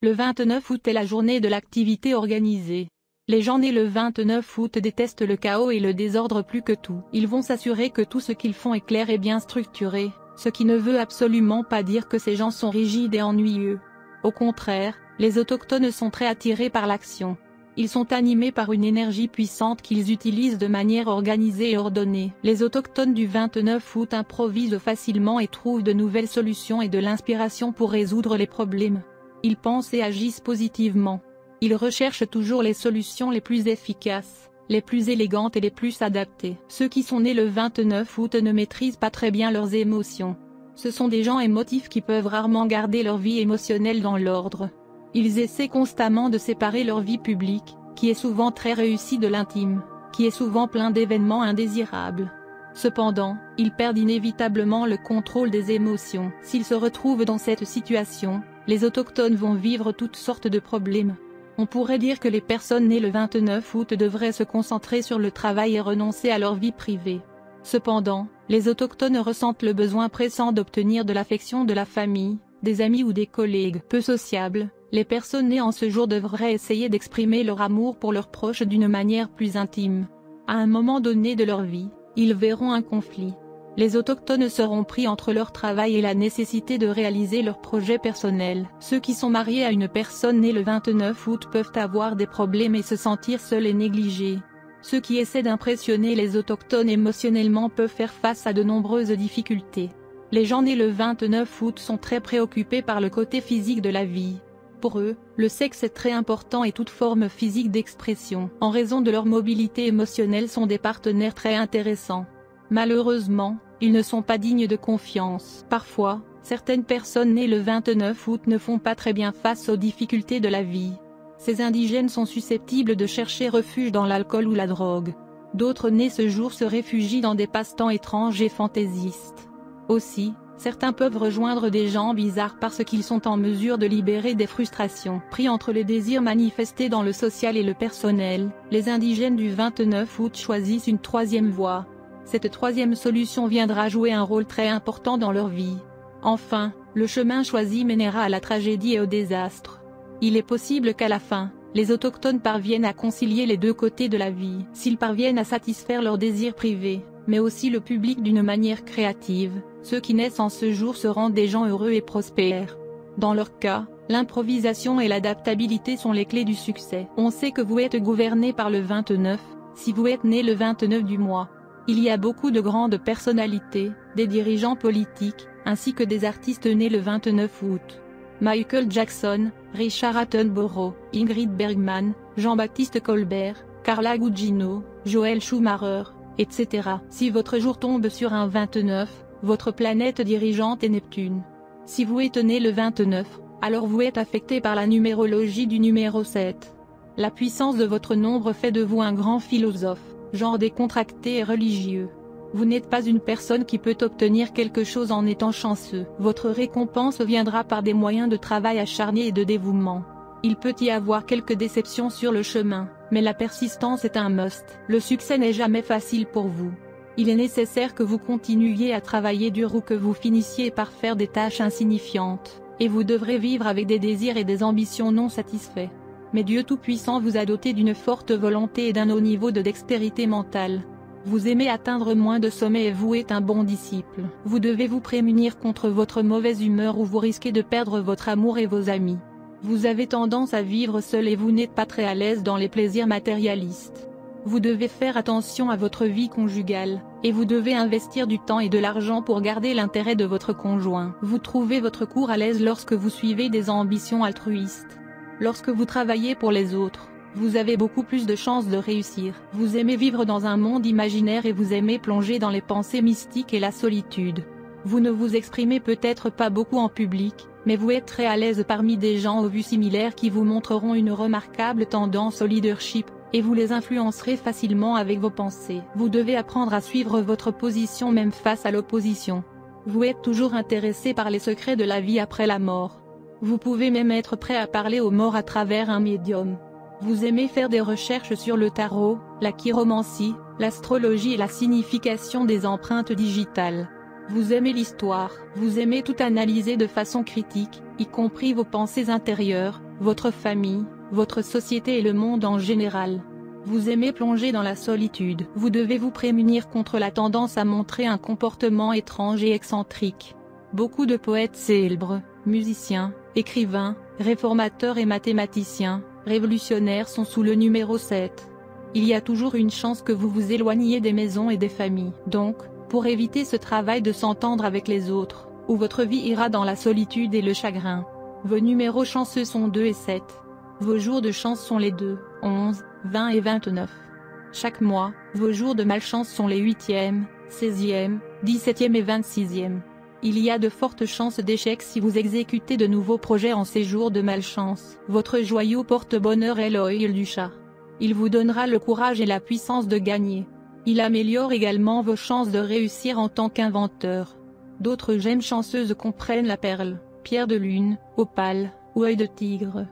Le 29 août est la journée de l'activité organisée. Les gens nés le 29 août détestent le chaos et le désordre plus que tout. Ils vont s'assurer que tout ce qu'ils font est clair et bien structuré, ce qui ne veut absolument pas dire que ces gens sont rigides et ennuyeux. Au contraire, les autochtones sont très attirés par l'action. Ils sont animés par une énergie puissante qu'ils utilisent de manière organisée et ordonnée. Les autochtones du 29 août improvisent facilement et trouvent de nouvelles solutions et de l'inspiration pour résoudre les problèmes. Ils pensent et agissent positivement. Ils recherchent toujours les solutions les plus efficaces, les plus élégantes et les plus adaptées. Ceux qui sont nés le 29 août ne maîtrisent pas très bien leurs émotions. Ce sont des gens émotifs qui peuvent rarement garder leur vie émotionnelle dans l'ordre. Ils essaient constamment de séparer leur vie publique, qui est souvent très réussie, de l'intime, qui est souvent plein d'événements indésirables. Cependant, ils perdent inévitablement le contrôle des émotions. S'ils se retrouvent dans cette situation, les autochtones vont vivre toutes sortes de problèmes. On pourrait dire que les personnes nées le 29 août devraient se concentrer sur le travail et renoncer à leur vie privée. Cependant, les autochtones ressentent le besoin pressant d'obtenir de l'affection de la famille, des amis ou des collègues. Peu sociables, les personnes nées en ce jour devraient essayer d'exprimer leur amour pour leurs proches d'une manière plus intime. À un moment donné de leur vie, ils verront un conflit. Les autochtones seront pris entre leur travail et la nécessité de réaliser leurs projets personnels. Ceux qui sont mariés à une personne née le 29 août peuvent avoir des problèmes et se sentir seuls et négligés. Ceux qui essaient d'impressionner les autochtones émotionnellement peuvent faire face à de nombreuses difficultés. Les gens nés le 29 août sont très préoccupés par le côté physique de la vie. Pour eux, le sexe est très important et toute forme physique d'expression, en raison de leur mobilité émotionnelle, sont des partenaires très intéressants. Malheureusement, ils ne sont pas dignes de confiance. Parfois, certaines personnes nées le 29 août ne font pas très bien face aux difficultés de la vie. Ces indigènes sont susceptibles de chercher refuge dans l'alcool ou la drogue. D'autres nés ce jour se réfugient dans des passe-temps étranges et fantaisistes. Aussi, certains peuvent rejoindre des gens bizarres parce qu'ils sont en mesure de libérer des frustrations. Pris entre les désirs manifestés dans le social et le personnel, les indigènes du 29 août choisissent une troisième voie. Cette troisième solution viendra jouer un rôle très important dans leur vie. Enfin, le chemin choisi mènera à la tragédie et au désastre. Il est possible qu'à la fin, les autochtones parviennent à concilier les deux côtés de la vie. S'ils parviennent à satisfaire leurs désirs privés, mais aussi le public d'une manière créative, ceux qui naissent en ce jour seront des gens heureux et prospères. Dans leur cas, l'improvisation et l'adaptabilité sont les clés du succès. On sait que vous êtes gouverné par le 29, si vous êtes né le 29 du mois. Il y a beaucoup de grandes personnalités, des dirigeants politiques, ainsi que des artistes nés le 29 août. Michael Jackson, Richard Attenborough, Ingrid Bergman, Jean-Baptiste Colbert, Carla Gugino, Joel Schumacher, etc. Si votre jour tombe sur un 29, votre planète dirigeante est Neptune. Si vous êtes né le 29, alors vous êtes affecté par la numérologie du numéro 7. La puissance de votre nombre fait de vous un grand philosophe, genre décontracté et religieux. Vous n'êtes pas une personne qui peut obtenir quelque chose en étant chanceux. Votre récompense viendra par des moyens de travail acharné et de dévouement. Il peut y avoir quelques déceptions sur le chemin, mais la persistance est un must. Le succès n'est jamais facile pour vous. Il est nécessaire que vous continuiez à travailler dur ou que vous finissiez par faire des tâches insignifiantes, et vous devrez vivre avec des désirs et des ambitions non satisfaits. Mais Dieu Tout-Puissant vous a doté d'une forte volonté et d'un haut niveau de dextérité mentale. Vous aimez atteindre moins de sommets et vous êtes un bon disciple. Vous devez vous prémunir contre votre mauvaise humeur ou vous risquez de perdre votre amour et vos amis. Vous avez tendance à vivre seul et vous n'êtes pas très à l'aise dans les plaisirs matérialistes. Vous devez faire attention à votre vie conjugale, et vous devez investir du temps et de l'argent pour garder l'intérêt de votre conjoint. Vous trouvez votre cours à l'aise lorsque vous suivez des ambitions altruistes. Lorsque vous travaillez pour les autres, vous avez beaucoup plus de chances de réussir. Vous aimez vivre dans un monde imaginaire et vous aimez plonger dans les pensées mystiques et la solitude. Vous ne vous exprimez peut-être pas beaucoup en public, mais vous êtes très à l'aise parmi des gens aux vues similaires qui vous montreront une remarquable tendance au leadership, et vous les influencerez facilement avec vos pensées. Vous devez apprendre à suivre votre position même face à l'opposition. Vous êtes toujours intéressé par les secrets de la vie après la mort. Vous pouvez même être prêt à parler aux morts à travers un médium. Vous aimez faire des recherches sur le tarot, la chiromancie, l'astrologie et la signification des empreintes digitales. Vous aimez l'histoire, vous aimez tout analyser de façon critique, y compris vos pensées intérieures, votre famille, votre société et le monde en général. Vous aimez plonger dans la solitude. Vous devez vous prémunir contre la tendance à montrer un comportement étrange et excentrique. Beaucoup de poètes célèbres, musiciens, écrivains, réformateurs et mathématiciens, révolutionnaires sont sous le numéro 7. Il y a toujours une chance que vous vous éloigniez des maisons et des familles. Donc, pour éviter ce travail de s'entendre avec les autres, où votre vie ira dans la solitude et le chagrin. Vos numéros chanceux sont 2 et 7. Vos jours de chance sont les 2, 11, 20 et 29. Chaque mois, vos jours de malchance sont les 8e, 16e, 17e et 26e. Il y a de fortes chances d'échec si vous exécutez de nouveaux projets en ces jours de malchance. Votre joyau porte-bonheur est l'œil du chat. Il vous donnera le courage et la puissance de gagner. Il améliore également vos chances de réussir en tant qu'inventeur. D'autres gemmes chanceuses comprennent la perle, pierre de lune, opale, ou œil de tigre.